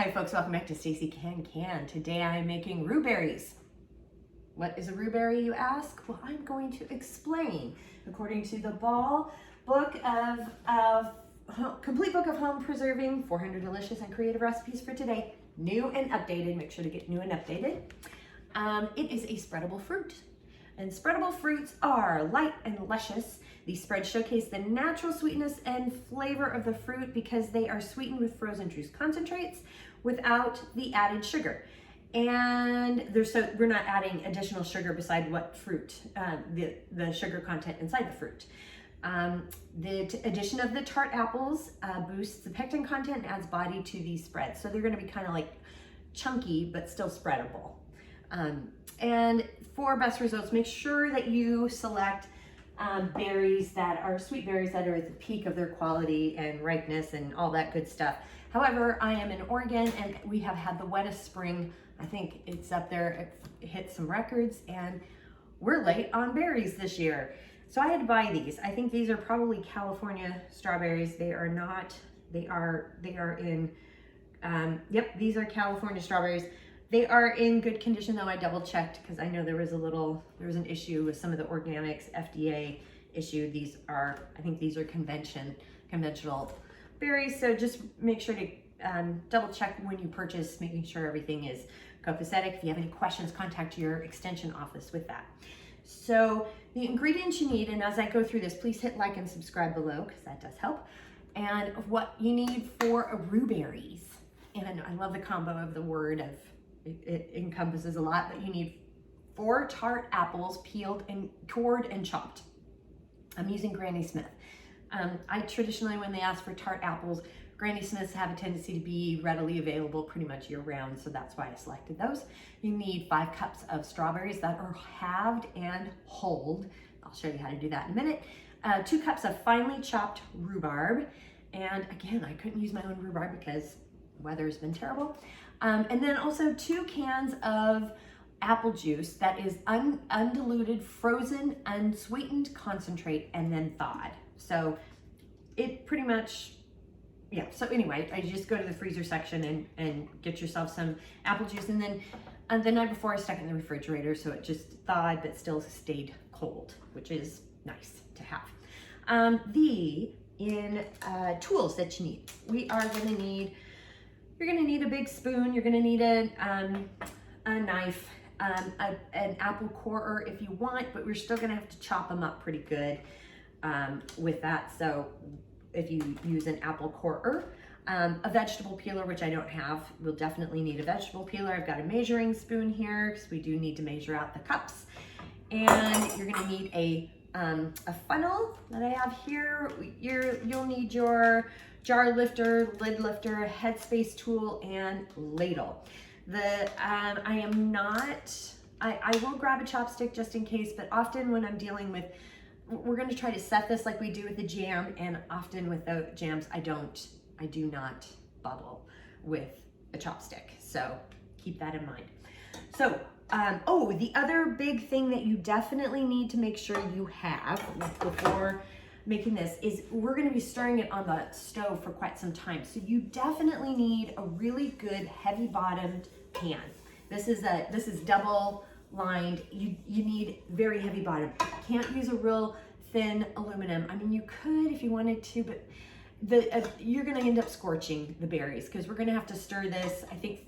Hi folks, welcome back to Stacey Can. Today I'm making Rhuberries. What is a rhubarry, you ask? Well, I'm going to explain. According to the Ball book of Complete Book of Home Preserving, 400 delicious and creative recipes for today, new and updated. Make sure to get new and updated. It is a spreadable fruit. And spreadable fruits are light and luscious. These spreads showcase the natural sweetness and flavor of the fruit because they are sweetened with frozen juice concentrates without the added sugar. And we're not adding additional sugar beside what fruit, the sugar content inside the fruit. The addition of the tart apples boosts the pectin content and adds body to these spreads. So they're gonna be kind of like chunky, but still spreadable. And for best results, make sure that you select berries that are sweet berries that are at the peak of their quality and ripeness and all that good stuff. However, I am in Oregon and we have had the wettest spring. I think it's up there, it hit some records, and we're late on berries this year. So I had to buy these. I think these are probably California strawberries. They are not, they are in, yep, these are California strawberries. They are in good condition though. I double checked because I know there was an issue with some of the organics, FDA issue. These are, I think these are conventional berries. So just make sure to double check when you purchase, making sure everything is copacetic. If you have any questions, contact your extension office with that. So the ingredients you need, and as I go through this, please hit like and subscribe below because that does help. And what you need for a Rhuberries. And I love the combo of the word of, it encompasses a lot, but you need 4 tart apples peeled and cored and chopped. I'm using Granny Smith. I traditionally, when they ask for tart apples, Granny Smiths have a tendency to be readily available pretty much year round, so that's why I selected those. You need 5 cups of strawberries that are halved and whole. I'll show you how to do that in a minute. 2 cups of finely chopped rhubarb. And again, I couldn't use my own rhubarb because the weather's been terrible. And then also 2 cans of apple juice that is undiluted, frozen, unsweetened concentrate, and then thawed. So it pretty much, yeah. So anyway, I just go to the freezer section and get yourself some apple juice. And then the night before I stuck it in the refrigerator, so it just thawed but still stayed cold, which is nice to have. Tools that you need. You're gonna need a big spoon. You're gonna need a knife, an apple corer if you want, but we're still gonna have to chop them up pretty good with that. So if you use an apple corer, a vegetable peeler, which I don't have, we'll definitely need a vegetable peeler. I've got a measuring spoon here because we do need to measure out the cups. And you're gonna need a funnel that I have here. You'll need your jar lifter, lid lifter, Headspace tool, and ladle. I will grab a chopstick just in case, but often when I'm dealing with, we're going to try to set this like we do with the jam, and often with the jams, I do not bubble with a chopstick. So keep that in mind. So, the other big thing that you definitely need to make sure you have before making this is we're going to be stirring it on the stove for quite some time. So you definitely need a really good heavy bottomed pan. This is double lined. You need very heavy bottom. You can't use a real thin aluminum. I mean, you could if you wanted to, but you're going to end up scorching the berries because we're going to have to stir this, I think,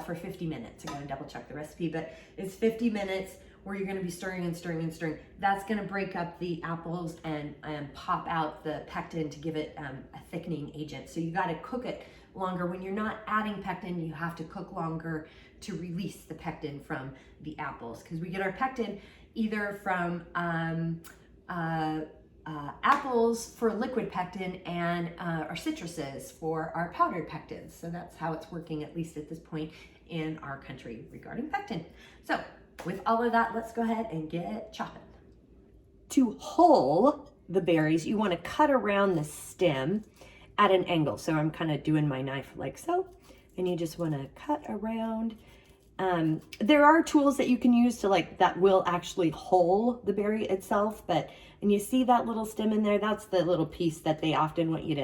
for 50 minutes. I got to double check the recipe, but it's 50 minutes where you're going to be stirring and stirring and stirring. That's going to break up the apples and pop out the pectin to give it a thickening agent. So you got to cook it longer. When you're not adding pectin, you have to cook longer to release the pectin from the apples, because we get our pectin either from apples for liquid pectin and our citruses for our powdered pectins. So that's how it's working, at least at this point in our country regarding pectin. So with all of that, let's go ahead and get chopping. To hull the berries, you want to cut around the stem at an angle. So I'm kind of doing my knife like so, and you just want to cut around. There are tools that you can use that will actually hull the berry itself, and you see that little stem in there, that's the little piece that they often want you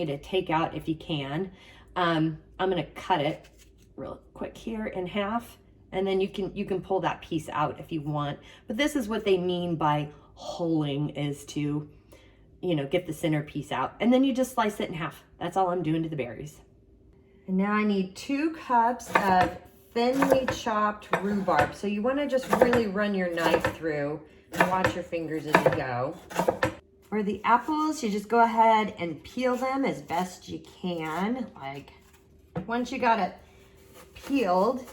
to take out if you can. I'm gonna cut it real quick here in half, and then you can pull that piece out if you want. But this is what they mean by holing, is to, you know, get the center piece out. And then you just slice it in half. That's all I'm doing to the berries. And now I need 2 cups of thinly chopped rhubarb. So you wanna just really run your knife through and watch your fingers as you go. For the apples, you just go ahead and peel them as best you can. Like, once you got it peeled,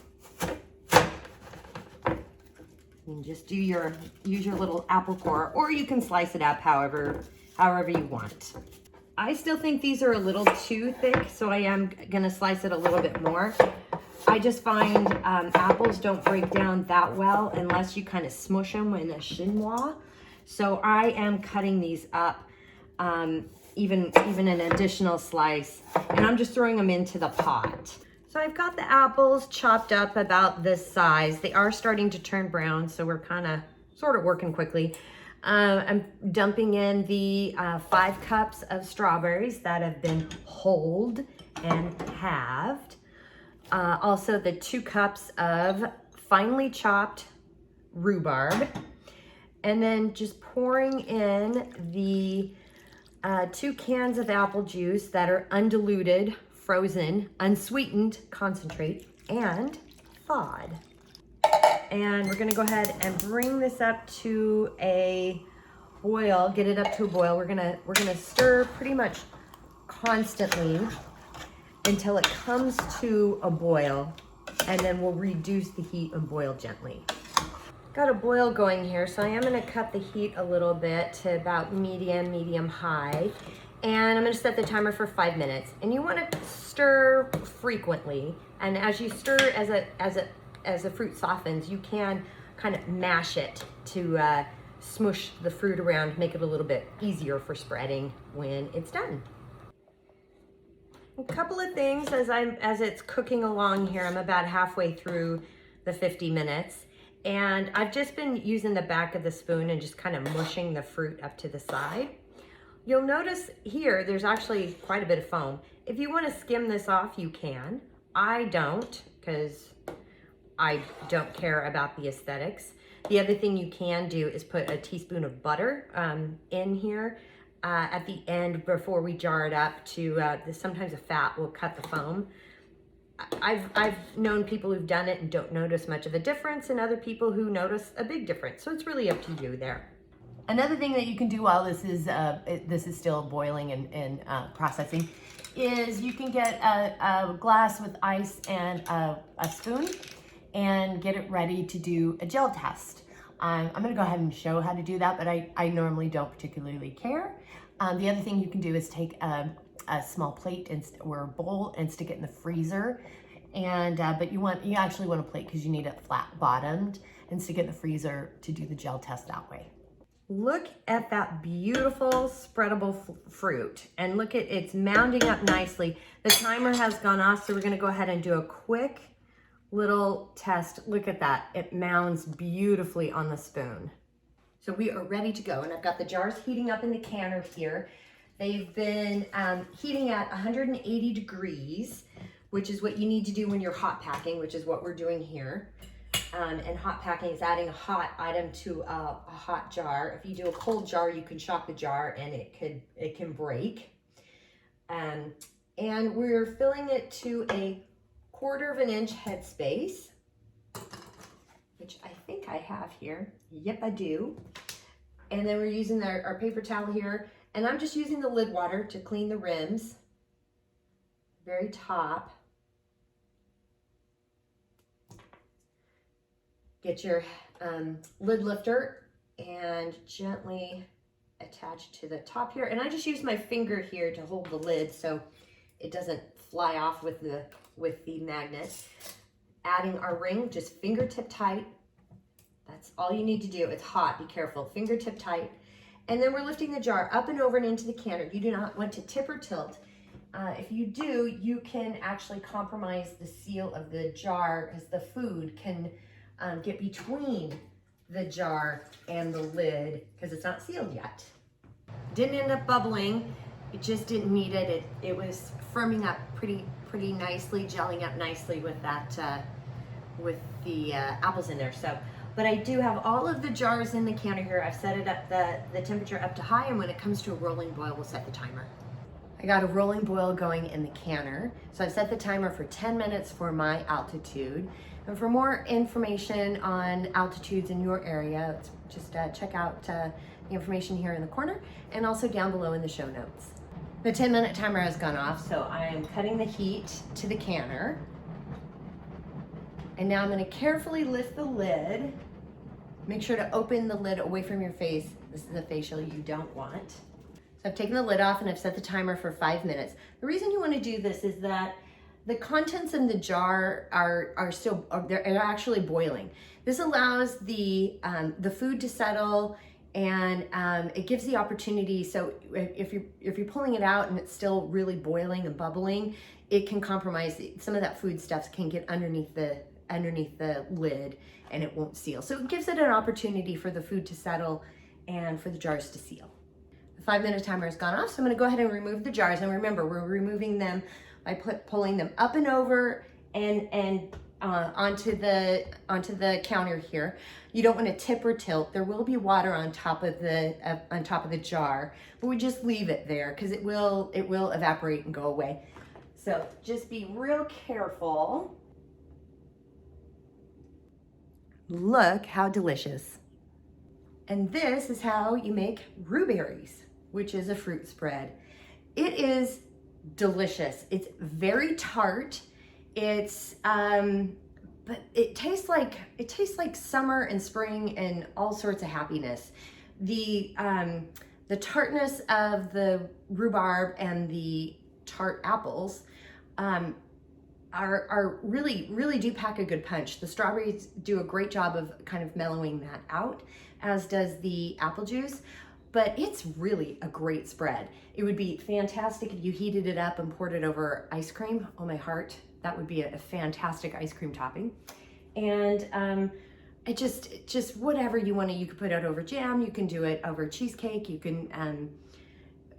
you just use your little apple core, or you can slice it up however you want. I still think these are a little too thick, so I am gonna slice it a little bit more. I just find apples don't break down that well unless you kind of smush them in a chinois. So I am cutting these up, even an additional slice, and I'm just throwing them into the pot. So I've got the apples chopped up about this size. They are starting to turn brown, so we're sort of working quickly. I'm dumping in the 5 cups of strawberries that have been hulled and halved. Also the 2 cups of finely chopped rhubarb. And then just pouring in the 2 cans of apple juice that are undiluted, frozen, unsweetened concentrate, and thawed. And we're gonna go ahead and bring this up to a boil, get it up to a boil. We're gonna stir pretty much constantly until it comes to a boil, and then we'll reduce the heat and boil gently. Got a boil going here, so I am gonna cut the heat a little bit to about medium high. And I'm gonna set the timer for 5 minutes. And you wanna stir frequently. And as you stir, as the fruit softens, you can kind of mash it to smush the fruit around, make it a little bit easier for spreading when it's done. A couple of things as it's cooking along here. I'm about halfway through the 50 minutes. And I've just been using the back of the spoon and just kind of mushing the fruit up to the side. You'll notice here, there's actually quite a bit of foam. If you want to skim this off, you can. I don't, because I don't care about the aesthetics. The other thing you can do is put a teaspoon of butter in here at the end before we jar it up to, sometimes the fat will cut the foam. I've known people who've done it and don't notice much of a difference, and other people who notice a big difference. So it's really up to you there. Another thing that you can do while this is still boiling and processing is you can get a glass with ice and a spoon and get it ready to do a gel test. I'm gonna go ahead and show how to do that, but I normally don't particularly care. The other thing you can do is take a small plate or a bowl and stick it in the freezer. And but you actually want a plate because you need it flat bottomed, and stick it in the freezer to do the gel test that way. Look at that beautiful spreadable fruit, and look at it's mounding up nicely. The timer has gone off, so we're going to go ahead and do a quick little test. Look at that. It mounds beautifully on the spoon. So we are ready to go, and I've got the jars heating up in the canner here. They've been heating at 180 degrees, which is what you need to do when you're hot packing, which is what we're doing here. And hot packing is adding a hot item to a hot jar. If you do a cold jar, you can shock the jar and it can break. And we're filling it to a 1/4 of an inch Headspace, which I think I have here. Yep, I do. And then we're using our paper towel here. And I'm just using the lid water to clean the rims, very top. Get your lid lifter and gently attach to the top here. And I just use my finger here to hold the lid so it doesn't fly off with the magnet. Adding our ring, just fingertip tight. That's all you need to do. It's hot, be careful, fingertip tight. And then we're lifting the jar up and over and into the canner. You do not want to tip or tilt. If you do, you can actually compromise the seal of the jar, because the food can get between the jar and the lid because it's not sealed yet. Didn't end up bubbling. It just didn't need it. It was firming up pretty pretty nicely, gelling up nicely with that, with the apples in there. So, but I do have all of the jars in the counter here. I've set it up, the temperature up to high, and when it comes to a rolling boil, we'll set the timer. I got a rolling boil going in the canner. So I've set the timer for 10 minutes for my altitude. And for more information on altitudes in your area, just check out the information here in the corner and also down below in the show notes. The 10-minute timer has gone off, so I am cutting the heat to the canner. And now I'm gonna carefully lift the lid. Make sure to open the lid away from your face. This is a facial you don't want. So I've taken the lid off and I've set the timer for 5 minutes. The reason you wanna do this is that the contents in the jar are they're actually boiling. This allows the food to settle, and it gives the opportunity. So if you're pulling it out and it's still really boiling and bubbling, it can compromise. Some of that food stuff can get underneath the lid and it won't seal. So it gives it an opportunity for the food to settle and for the jars to seal. The 5-minute timer has gone off, so I'm gonna go ahead and remove the jars. And remember, we're removing them by pulling them up and over and onto the counter here. You don't want to tip or tilt. There will be water on top of the jar, but we just leave it there because it will evaporate and go away. So just be real careful. Look how delicious. And this is how you make Rhuberries, which is a fruit spread. It is delicious. It's very tart. It's but it tastes like summer and spring and all sorts of happiness. The tartness of the rhubarb and the tart apples are really do pack a good punch. The strawberries do a great job of kind of mellowing that out, as does the apple juice. But it's really a great spread. It would be fantastic if you heated it up and poured it over ice cream. Oh my heart, that would be a fantastic ice cream topping. And it just whatever you want to, you could put it over jam, you can do it over cheesecake, you can,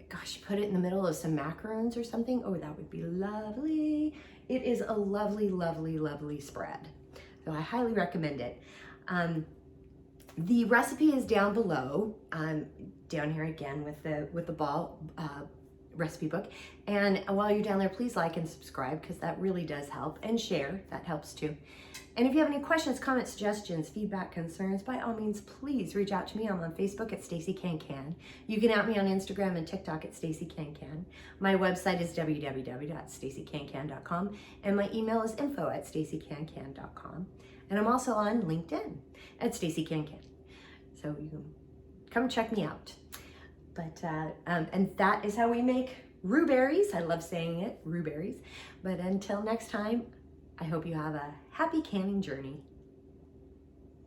gosh, put it in the middle of some macaroons or something. Oh, that would be lovely. It is a lovely, lovely, lovely spread. So I highly recommend it. The recipe is down below, down here again with the ball recipe book. And while you're down there, please like and subscribe because that really does help, and share, that helps too. And if you have any questions, comments, suggestions, feedback, concerns, by all means, please reach out to me. I'm on Facebook at Stacey Can Can. You can at me on Instagram and TikTok at Stacey Can Can. My website is www.staceycancan.com, and my email is info@staceycancan.com. And I'm also on LinkedIn at Stacey Can Can. So you can come check me out. But, and that is how we make Rhuberries. I love saying it, Rhuberries. But until next time, I hope you have a happy canning journey.